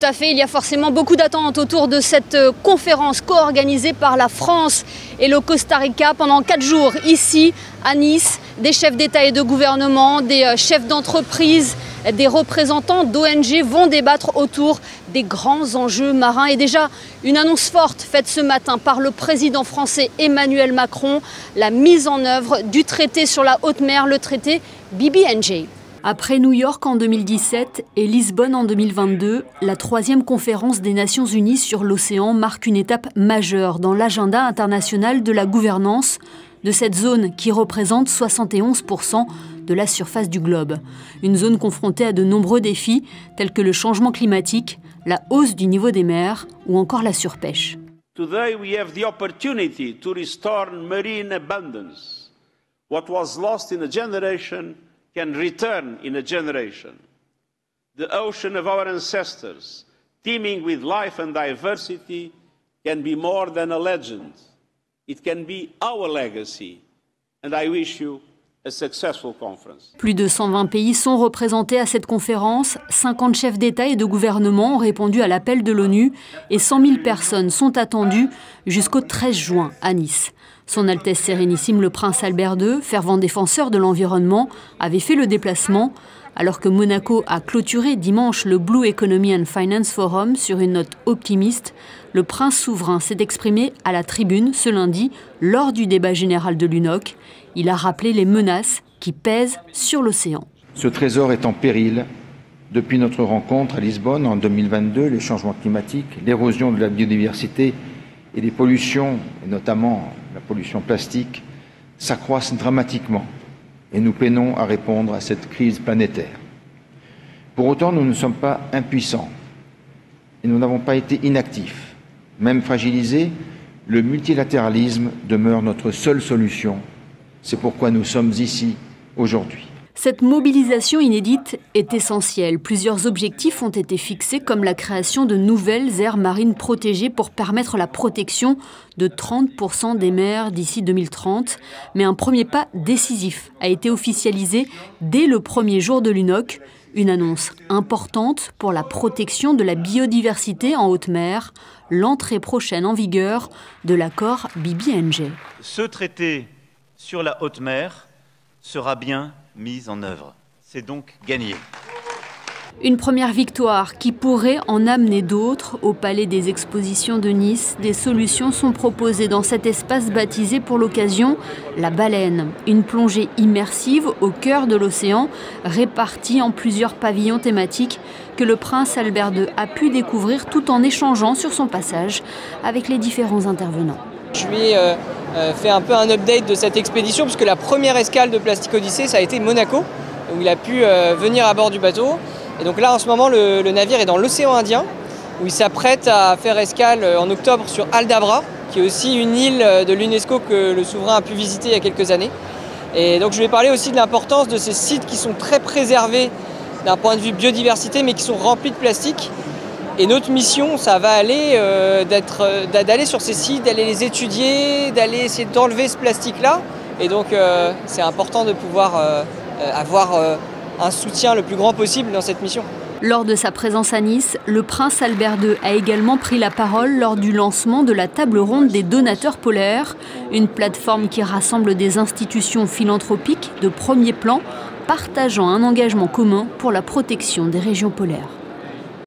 à fait, il y a forcément beaucoup d'attentes autour de cette conférence co-organisée par la France et le Costa Rica pendant 4 jours ici à Nice. Des chefs d'État et de gouvernement, des chefs d'entreprise, des représentants d'ONG vont débattre autour des grands enjeux marins. Et déjà, une annonce forte faite ce matin par le président français Emmanuel Macron, la mise en œuvre du traité sur la haute mer, le traité BBNJ. Après New York en 2017 et Lisbonne en 2022, la 3e conférence des Nations Unies sur l'océan marque une étape majeure dans l'agenda international de la gouvernance de cette zone qui représente 71% de la surface du globe. Une zone confrontée à de nombreux défis tels que le changement climatique, la hausse du niveau des mers ou encore la surpêche. Today we have the opportunity to restore marine abundance. What was lost in a generation can return in a generation. The ocean of our ancestors, teeming with life and diversity, can be more than a legend. It can be our legacy. And I wish you a successful conference. Plus de 120 pays sont représentés à cette conférence. 50 chefs d'État et de gouvernement ont répondu à l'appel de l'ONU et 100 000 personnes sont attendues jusqu'au 13 juin à Nice. Son Altesse Sérénissime le Prince Albert II, fervent défenseur de l'environnement, avait fait le déplacement, alors que Monaco a clôturé dimanche le Blue Economy and Finance Forum sur une note optimiste. Le prince souverain s'est exprimé à la tribune ce lundi lors du débat général de l'UNOC. Il a rappelé les menaces qui pèsent sur l'océan. Ce trésor est en péril. Depuis notre rencontre à Lisbonne en 2022, les changements climatiques, l'érosion de la biodiversité et les pollutions, et notamment la pollution plastique, s'accroissent dramatiquement et nous peinons à répondre à cette crise planétaire. Pour autant, nous ne sommes pas impuissants et nous n'avons pas été inactifs. Même fragilisé, le multilatéralisme demeure notre seule solution. C'est pourquoi nous sommes ici aujourd'hui. Cette mobilisation inédite est essentielle. Plusieurs objectifs ont été fixés, comme la création de nouvelles aires marines protégées pour permettre la protection de 30% des mers d'ici 2030. Mais un premier pas décisif a été officialisé dès le premier jour de l'UNOC. Une annonce importante pour la protection de la biodiversité en haute mer, l'entrée prochaine en vigueur de l'accord BBNJ. Ce traité sur la haute mer sera bien mise en œuvre. C'est donc gagné. Une première victoire qui pourrait en amener d'autres. Au Palais des Expositions de Nice, des solutions sont proposées dans cet espace baptisé pour l'occasion la baleine. Une plongée immersive au cœur de l'océan, répartie en plusieurs pavillons thématiques que le prince Albert II a pu découvrir tout en échangeant sur son passage avec les différents intervenants. Je lui ai fait un peu un update de cette expédition puisque la première escale de Plastic Odyssey, ça a été Monaco, où il a pu venir à bord du bateau. Et donc là, en ce moment, le navire est dans l'océan Indien, où il s'apprête à faire escale en octobre sur Aldabra, qui est aussi une île de l'UNESCO que le souverain a pu visiter il y a quelques années. Et donc je lui ai parlé aussi de l'importance de ces sites qui sont très préservés d'un point de vue biodiversité, mais qui sont remplis de plastique. Et notre mission, ça va aller d'aller sur ces sites, d'aller les étudier, d'aller essayer d'enlever ce plastique-là. Et donc c'est important de pouvoir avoir un soutien le plus grand possible dans cette mission. Lors de sa présence à Nice, le prince Albert II a également pris la parole lors du lancement de la table ronde des donateurs polaires, une plateforme qui rassemble des institutions philanthropiques de premier plan, partageant un engagement commun pour la protection des régions polaires.